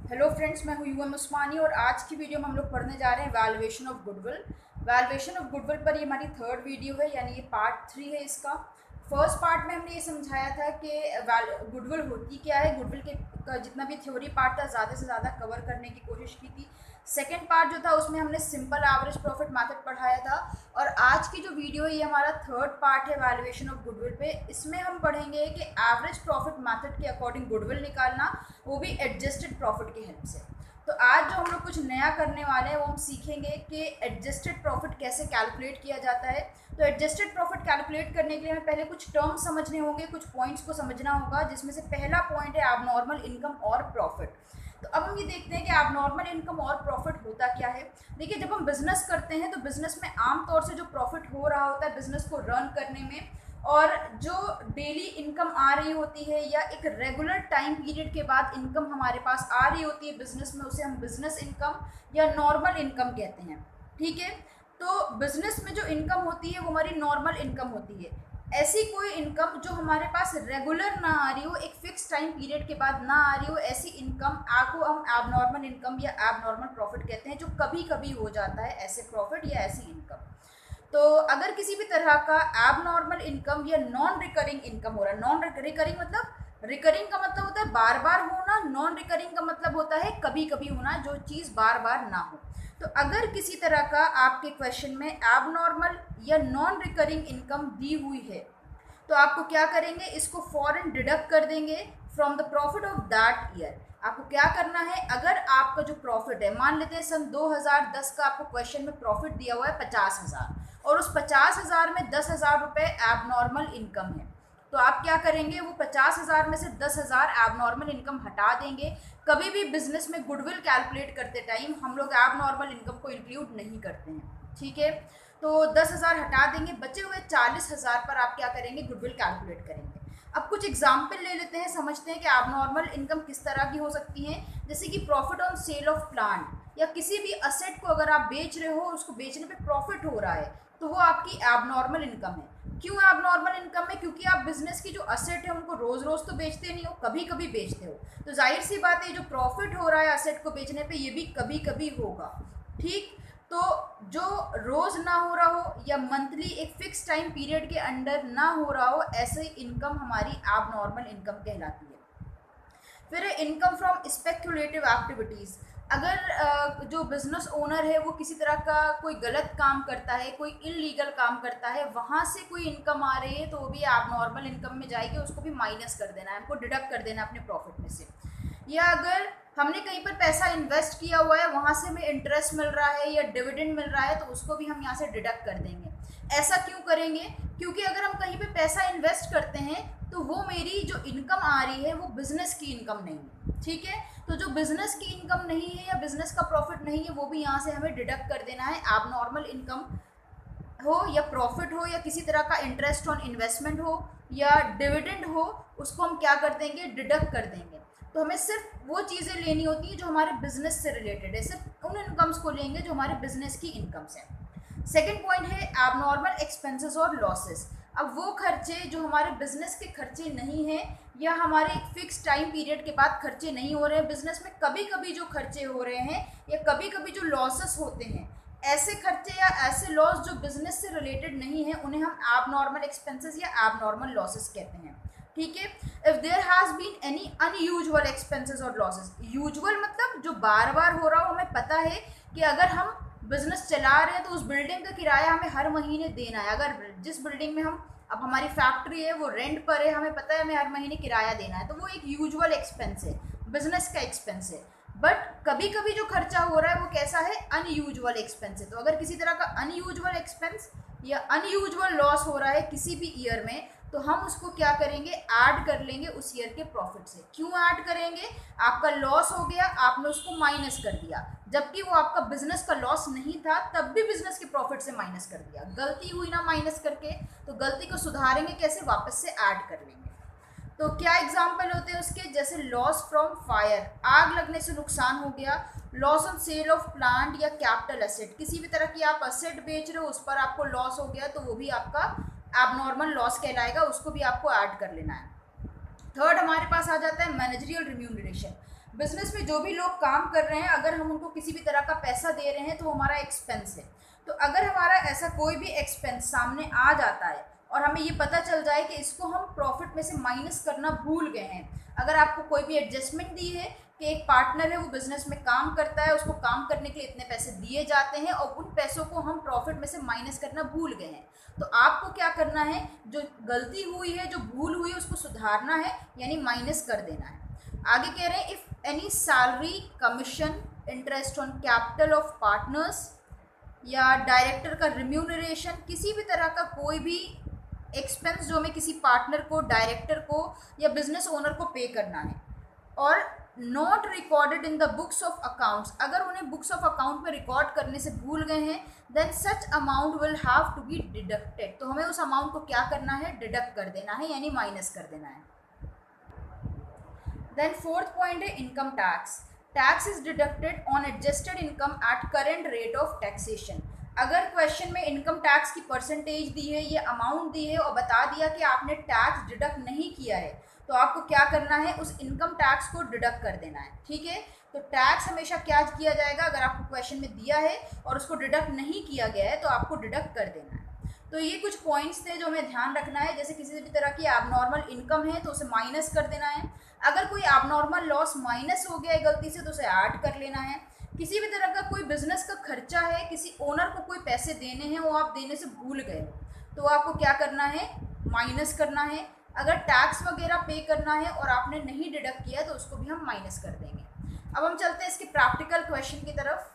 Hello friends, मैं हूँ UM उस्मानी और आज की वीडियो में हम लोग पढ़ने जा रहे हैं valuation of goodwill. Valuation of goodwill पर ये हमारी थर्ड वीडियो है, यानी ये पार्ट 3 है इसका। फर्स्ट पार्ट में हमने ये समझाया था कि गुडविल होती क्या है, गुडविल के का जितना भी थ्योरी पार्ट था ज़्यादा से ज़्यादा कवर करने की कोशिश की थी। सेकेंड पार्ट जो था उसमें हमने सिंपल एवरेज प्रॉफिट मेथड पढ़ाया था और आज की जो वीडियो है ये हमारा थर्ड पार्ट है वैल्यूएशन ऑफ गुडविल पे। इसमें हम पढ़ेंगे कि एवरेज प्रॉफिट मेथड के अकॉर्डिंग गुडविल निकालना, वो भी एडजस्टेड प्रॉफिट की हेल्प से। तो आज जो हम लोग कुछ नया करने वाले हैं वो हम सीखेंगे कि एडजस्टेड प्रॉफिट कैसे कैलकुलेट किया जाता है। तो एडजस्टेड प्रॉफिट कैलकुलेट करने के लिए हमें पहले कुछ टर्म्स समझने होंगे, कुछ पॉइंट्स को समझना होगा, जिसमें से पहला पॉइंट है एबनॉर्मल इनकम और प्रॉफिट। तो अब हम ये देखते हैं कि एबनॉर्मल इनकम और प्रॉफिट होता क्या है। देखिए, जब हम बिजनेस करते हैं तो बिजनेस में आमतौर से जो प्रॉफिट हो रहा होता है बिजनेस को रन करने में, और जो डेली इनकम आ रही होती है या एक रेगुलर टाइम पीरियड के बाद इनकम हमारे पास आ रही होती है बिजनेस में, उसे हम बिजनेस इनकम या नॉर्मल इनकम कहते हैं। ठीक है, तो बिजनेस में जो इनकम होती है वो हमारी नॉर्मल इनकम होती है। ऐसी कोई इनकम जो हमारे पास रेगुलर ना आ रही हो, एक फिक्स टाइम पीरियड के बाद ना आ रही हो, ऐसी इनकम को हम एबनॉर्मल इनकम या एबनॉर्मल प्रॉफिट कहते हैं, जो कभी कभी हो जाता है ऐसे प्रॉफिट या ऐसी इनकम। तो अगर किसी भी तरह का एबनॉर्मल इनकम या नॉन रिकरिंग इनकम हो रहा है, नॉन रिकरिंग मतलब, रिकरिंग का मतलब होता है बार बार होना, नॉन रिकरिंग का मतलब होता है कभी कभी होना, जो चीज़ बार बार ना हो। तो अगर किसी तरह का आपके क्वेश्चन में एबनॉर्मल या नॉन रिकरिंग इनकम दी हुई है, तो आपको क्या करेंगे, इसको फॉरन डिडक्ट कर देंगे from the profit of that year. आपको क्या करना है, अगर आपका जो प्रॉफिट है, मान लेते हैं सन 2010 का आपको क्वेश्चन में प्रॉफिट दिया हुआ है 50,000, और उस 50,000 में 10,000 रुपये एबनॉर्मल इनकम है, तो आप क्या करेंगे, वो 50,000 में से 10,000 एबनॉर्मल इनकम हटा देंगे। कभी भी बिजनेस में गुडविल कैलकुलेट करते टाइम हम लोग एबनॉर्मल इनकम को इंक्लूड नहीं करते हैं। ठीक है, तो 10,000 हटा देंगे, बचे हुए 40,000 पर आप क्या करेंगे, गुडविल कैलकुलेट करेंगे। अब कुछ एग्जाम्पल ले लेते हैं, समझते हैं कि एबनॉर्मल इनकम किस तरह की हो सकती है। जैसे कि profit on sale of plant, या किसी भी असेट को अगर आप बेच रहे हो, उसको बेचने पे प्रॉफिट हो रहा है, तो वो आपकी एबनॉर्मल इनकम है। क्यों एबनॉर्मल इनकम है? क्योंकि आप बिजनेस की जो असेट है उनको रोज रोज तो बेचते नहीं हो, कभी कभी बेचते हो, तो जाहिर सी बात है जो प्रॉफिट हो रहा है असेट को बेचने पे, ये भी कभी कभी होगा। ठीक, तो जो रोज ना हो रहा हो या मंथली एक फिक्स टाइम पीरियड के अंडर ना हो रहा हो, ऐसे इनकम हमारी एबनॉर्मल इनकम कहलाती है। फिर इनकम फ्रॉम स्पेक्युलेटिव एक्टिविटीज़, अगर जो बिजनेस ओनर है वो किसी तरह का कोई गलत काम करता है, कोई इलीगल काम करता है, वहाँ से कोई इनकम आ रही है, तो वो भी एबनॉर्मल इनकम में जाएगी, उसको भी माइनस कर देना है, हमको डिडक्ट कर देना अपने प्रॉफिट में से। या अगर हमने कहीं पर पैसा इन्वेस्ट किया हुआ है, वहाँ से हमें इंटरेस्ट मिल रहा है या डिविडेंड मिल रहा है, तो उसको भी हम यहाँ से डिडक्ट कर देंगे। ऐसा क्यों करेंगे? क्योंकि अगर हम कहीं पे पैसा इन्वेस्ट करते हैं तो वो मेरी जो इनकम आ रही है वो बिजनेस की इनकम नहीं है। ठीक है, तो जो बिजनेस की इनकम नहीं है या बिजनेस का प्रॉफिट नहीं है, वो भी यहाँ से हमें डिडक्ट कर देना है। एबनॉर्मल इनकम हो या प्रॉफिट हो या किसी तरह का इंटरेस्ट ऑन इन्वेस्टमेंट हो या डिविडेंड हो, उसको हम क्या कर देंगे, डिडक्ट कर देंगे। तो हमें सिर्फ वो चीज़ें लेनी होती हैं जो हमारे बिजनेस से रिलेटेड है, सिर्फ उन इनकम्स को लेंगे जो हमारे बिजनेस की इनकम्स हैं। सेकेंड पॉइंट है एबनॉर्मल एक्सपेंसेस और लॉसेस। अब वो खर्चे जो हमारे बिजनेस के खर्चे नहीं हैं या हमारे एक फिक्स टाइम पीरियड के बाद खर्चे नहीं हो रहे हैं बिजनेस में, कभी कभी जो खर्चे हो रहे हैं या कभी कभी जो लॉसेस होते हैं, ऐसे खर्चे या ऐसे लॉस जो बिजनेस से रिलेटेड नहीं है, उन्हें हम एबनॉर्मल एक्सपेंसेस या एबनॉर्मल लॉसेस कहते हैं। ठीक है, if there has been any unusual expenses और लॉसेस, यूजुअल मतलब जो बार बार हो रहा हो, हमें पता है कि अगर हम बिजनेस चला रहे हैं तो उस बिल्डिंग का किराया हमें हर महीने देना है। अगर जिस बिल्डिंग में हम, अब हमारी फैक्ट्री है वो रेंट पर है, हमें पता है हमें हर महीने किराया देना है, तो वो एक यूजुअल एक्सपेंस है, बिजनेस का एक्सपेंस है। बट कभी कभी जो खर्चा हो रहा है वो कैसा है, अनयूजुअल एक्सपेंस है। तो अगर किसी तरह का अनयूजुअल एक्सपेंस या अनयूजुअल लॉस हो रहा है किसी भी ईयर में, तो हम उसको क्या करेंगे, ऐड कर लेंगे उस ईयर के प्रॉफिट से। क्यों ऐड करेंगे? आपका लॉस हो गया, आपने उसको माइनस कर दिया, जबकि वो आपका बिजनेस का लॉस नहीं था, तब भी बिजनेस के प्रॉफिट से माइनस कर दिया। गलती हुई ना माइनस करके, तो गलती को सुधारेंगे कैसे, वापस से ऐड कर लेंगे। तो क्या एग्जाम्पल होते हैं उसके, जैसे लॉस फ्रॉम फायर, आग लगने से नुकसान हो गया, loss on sale of plant या कैपिटल एसेट, किसी भी तरह की आप असेट बेच रहे हो उस पर आपको लॉस हो गया, तो वो भी आपका एबनॉर्मल लॉस कहलाएगा, उसको भी आपको ऐड कर लेना है। थर्ड हमारे पास आ जाता है मैनेजरियल रिम्यूनरेशन। बिजनेस में जो भी लोग काम कर रहे हैं, अगर हम उनको किसी भी तरह का पैसा दे रहे हैं तो वो हमारा एक्सपेंस है। तो अगर हमारा ऐसा कोई भी एक्सपेंस सामने आ जाता है और हमें ये पता चल जाए कि इसको हम प्रॉफिट में से माइनस करना भूल गए हैं, अगर आपको कोई भी एडजस्टमेंट दी है कि एक पार्टनर है वो बिजनेस में काम करता है, उसको काम करने के लिए इतने पैसे दिए जाते हैं और उन पैसों को हम प्रॉफिट में से माइनस करना भूल गए हैं, तो आपको क्या करना है, जो गलती हुई है, जो भूल हुई है, उसको सुधारना है, यानी माइनस कर देना है। आगे कह रहे हैं if any salary, commission, interest on capital of partners या डायरेक्टर का रिम्यूनरेशन, किसी भी तरह का कोई भी एक्सपेंस जो हमें किसी पार्टनर को, डायरेक्टर को या बिजनेस ओनर को पे करना है, और not recorded in the books of accounts, अगर उन्हें बुक्स ऑफ अकाउंट में रिकॉर्ड करने से भूल गए हैं, then such amount will have to be deducted, तो हमें उस अमाउंट को क्या करना है, डिडक्ट कर देना है, यानी माइनस कर देना है। देन फोर्थ पॉइंट है income tax. Tax is deducted on adjusted income eight current rate of taxation. अगर क्वेश्चन में इनकम टैक्स की परसेंटेज दी है, ये अमाउंट दी है और बता दिया कि आपने टैक्स डिडक्ट नहीं किया है, तो आपको क्या करना है, उस इनकम टैक्स को डिडक्ट कर देना है। ठीक है, तो टैक्स हमेशा क्या किया जाएगा, अगर आपको क्वेश्चन में दिया है और उसको डिडक्ट नहीं किया गया है तो आपको डिडक्ट कर देना है। तो ये कुछ पॉइंट्स थे जो हमें ध्यान रखना है, जैसे किसी भी तरह की एबनॉर्मल इनकम है तो उसे माइनस कर देना है, अगर कोई एबनॉर्मल लॉस माइनस हो गया है गलती से तो उसे ऐड कर लेना है, किसी भी तरह का कोई बिजनेस का खर्चा है, किसी ओनर को कोई पैसे देने हैं वो आप देने से भूल गए तो आपको क्या करना है, माइनस करना है, अगर टैक्स वगैरह पे करना है और आपने नहीं डिडक्ट किया तो उसको भी हम माइनस कर देंगे। अब हम चलते हैं इसके प्रैक्टिकल क्वेश्चन की तरफ।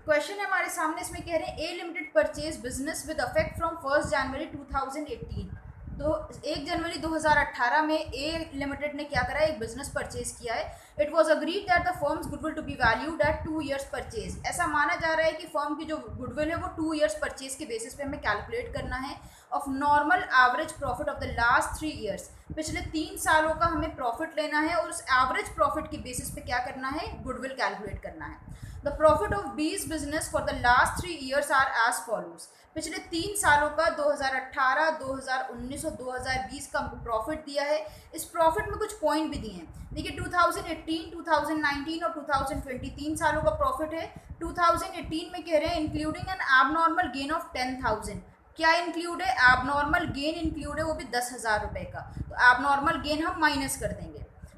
क्वेश्चन है हमारे सामने, इसमें कह रहे हैं a limited purchase business with effect from 1 January 2018। तो 1 जनवरी 2018 में ए लिमिटेड ने क्या करा है, एक बिजनेस परचेज किया है। It was agreed that the firm's goodwill to be valued at 2 years purchase. ऐसा माना जा रहा है कि फर्म की जो गुडविल है वो 2 ईयर्स परचेज के बेसिस पे हमें कैलकुलेट करना है। Of normal average profit of the last 3 years, पिछले 3 सालों का हमें प्रॉफिट लेना है और उस एवरेज प्रॉफिट के बेसिस पे क्या करना है, गुडविल कैलकुलेट करना है। The profit of these business for the last 3 years are as follows. पिछले 3 सालों का 2018, 2019 और 2020 का प्रॉफिट दिया है। इस प्रॉफिट में कुछ पॉइंट भी दिए हैं, देखिए 2018, 2019 और 2020 3 सालों का प्रॉफिट है। 2018 में कह रहे हैं including N abnormal gain of 10,000। क्या इंक्लूड है, एबनॉर्मल गेन इंक्लूड है, वो भी 10,000 रुपये का, तो एबनॉर्मल गेन हम माइनस कर देंगे।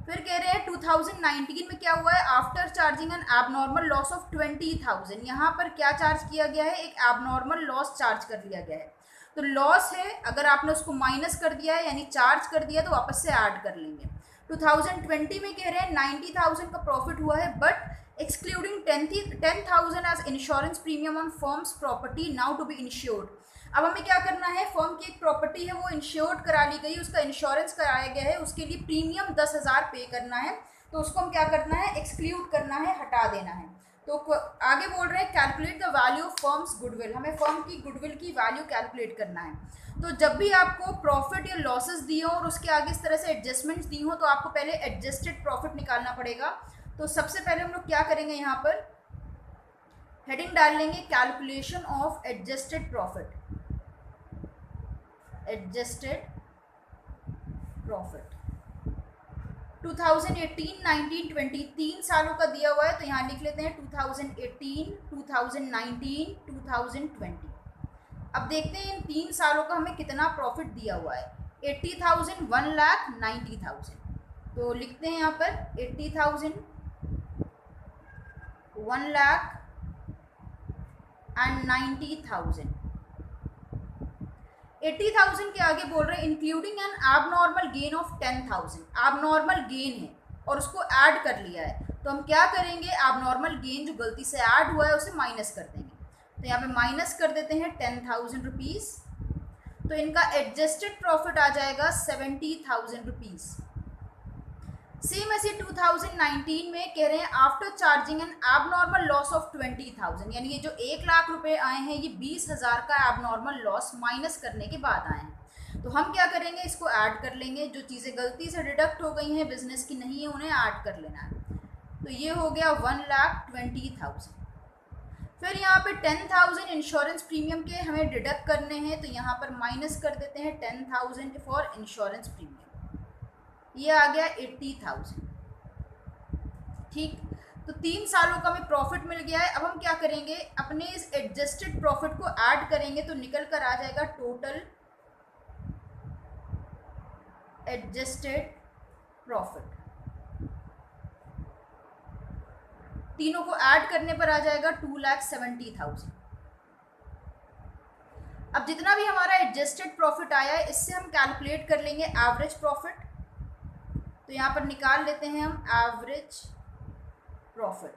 फिर कह रहे हैं 2019 में क्या हुआ है, after charging N abnormal loss of 20,000, यहाँ पर क्या चार्ज किया गया है, एक एबनॉर्मल लॉस चार्ज कर लिया गया है। तो लॉस है, अगर आपने उसको माइनस कर दिया है यानी चार्ज कर दिया तो वापस से ऐड कर लेंगे। 2020 में कह रहे हैं 90,000 का प्रॉफिट हुआ है, but excluding 10,000 as insurance premium on firm's property now to be insured. अब हमें क्या करना है, फर्म की एक प्रॉपर्टी है वो इंश्योर्ड करा ली गई, उसका इंश्योरेंस कराया गया है, उसके लिए प्रीमियम 10,000 पे करना है, तो उसको हम क्या करना है, एक्सक्लूड करना है, हटा देना है। तो आगे बोल रहे हैं calculate the value of firms goodwill, हमें फर्म की गुडविल की वैल्यू कैलकुलेट करना है। तो जब भी आपको प्रॉफिट या लॉसेस दिए हो और उसके आगे इस तरह से एडजस्टमेंट्स दी हो तो आपको पहले एडजस्टेड प्रॉफिट निकालना पड़ेगा। तो सबसे पहले हम लोग क्या करेंगे, यहाँ पर हेडिंग डाल लेंगे calculation of adjusted profit, adjusted profit 2018, 19, 20 3 सालों का दिया हुआ है, तो यहाँ लिख लेते हैं 2018, 2019, 2020। अब देखते हैं इन 3 सालों का हमें कितना प्रॉफिट दिया हुआ है, 80,000, 1 लाख, 90,000। तो लिखते हैं यहाँ पर 80,000, 1 लाख एंड 90,000। 80,000 के आगे बोल रहे हैं including N abnormal gain of 10,000, abnormal gain है और उसको ऐड कर लिया है, तो हम क्या करेंगे, एबनॉर्मल गेन जो गलती से ऐड हुआ है उसे माइनस कर देंगे। तो यहाँ पे माइनस कर देते हैं 10,000 रुपीज़, तो इनका एडजस्टेड प्रॉफिट आ जाएगा 70,000 रुपीज़। सेम ऐसे 2019 में कह रहे हैं after charging N abnormal loss of 20,000, यानी ये जो 1 लाख रुपए आए हैं ये 20,000 का एबनॉर्मल लॉस माइनस करने के बाद आए हैं। तो हम क्या करेंगे, इसको ऐड कर लेंगे, जो चीज़ें गलती से डिडक्ट हो गई हैं बिजनेस की नहीं है उन्हें ऐड कर लेना है। तो ये हो गया 1,20,000। फिर यहाँ पे 10,000 इंश्योरेंस प्रीमियम के हमें डिडक्ट करने हैं, तो यहाँ पर माइनस कर देते हैं 10,000 फॉर इंश्योरेंस प्रीमियम, ये आ गया 80,000। ठीक। तो 3 सालों का हमें प्रॉफिट मिल गया है। अब हम क्या करेंगे, अपने इस एडजस्टेड प्रॉफिट को ऐड करेंगे तो निकल कर आ जाएगा टोटल एडजस्टेड प्रॉफिट। तीनों को ऐड करने पर आ जाएगा 2,70,000। अब जितना भी हमारा एडजस्टेड प्रॉफिट आया है इससे हम कैलकुलेट कर लेंगे एवरेज प्रॉफिट। तो यहाँ पर निकाल लेते हैं हम एवरेज प्रॉफिट।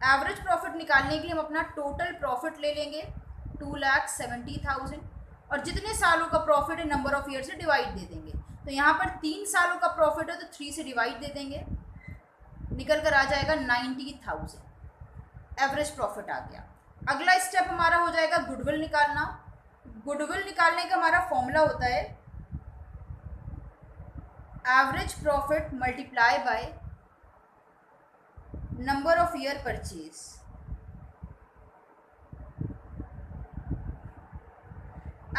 एवरेज प्रॉफिट निकालने के लिए हम अपना टोटल प्रॉफिट ले लेंगे 2,70,000 और जितने सालों का प्रॉफिट है नंबर ऑफ ईयर से डिवाइड दे देंगे। तो यहाँ पर 3 सालों का प्रॉफिट है तो 3 से डिवाइड दे देंगे, निकल कर आ जाएगा 90,000। एवरेज प्रॉफिट आ गया। अगला स्टेप हमारा हो जाएगा गुडविल निकालना। गुडविल निकालने का हमारा फॉर्मूला होता है average profit multiply by number of year purchase.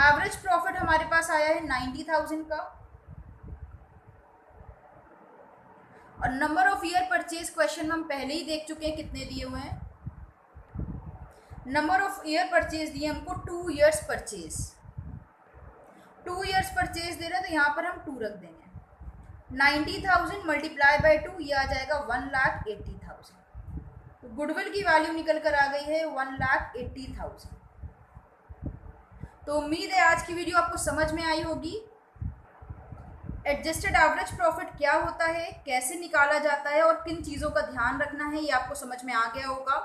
Average profit हमारे पास आया है 90,000 का और number of year purchase question में हम पहले ही देख चुके हैं कितने दिए हुए हैं। नंबर ऑफ ईयर परचेज दिए हमको 2 ईयर्स परचेज। 2 ईयर्स परचेज दे रहे हैं तो यहाँ पर हम 2 रख देंगे। 90,000 मल्टीप्लाई बाय 2 ये आ जाएगा 1,80,000। तो गुडविल की वैल्यू निकल कर आ गई है 1,80,000। तो उम्मीद है आज की वीडियो आपको समझ में आई होगी। एडजस्टेड एवरेज प्रॉफिट क्या होता है, कैसे निकाला जाता है और किन चीज़ों का ध्यान रखना है, ये आपको समझ में आ गया होगा।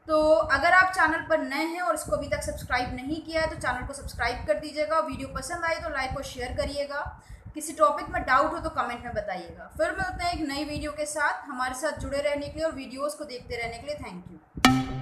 तो अगर आप चैनल पर नए हैं और इसको अभी तक सब्सक्राइब नहीं किया है तो चैनल को सब्सक्राइब कर दीजिएगा। वीडियो पसंद आए तो लाइक और शेयर करिएगा। किसी टॉपिक में डाउट हो तो कमेंट में बताइएगा। फिर मिलते हैं एक नई वीडियो के साथ। हमारे साथ जुड़े रहने के लिए और वीडियोस को देखते रहने के लिए थैंक यू।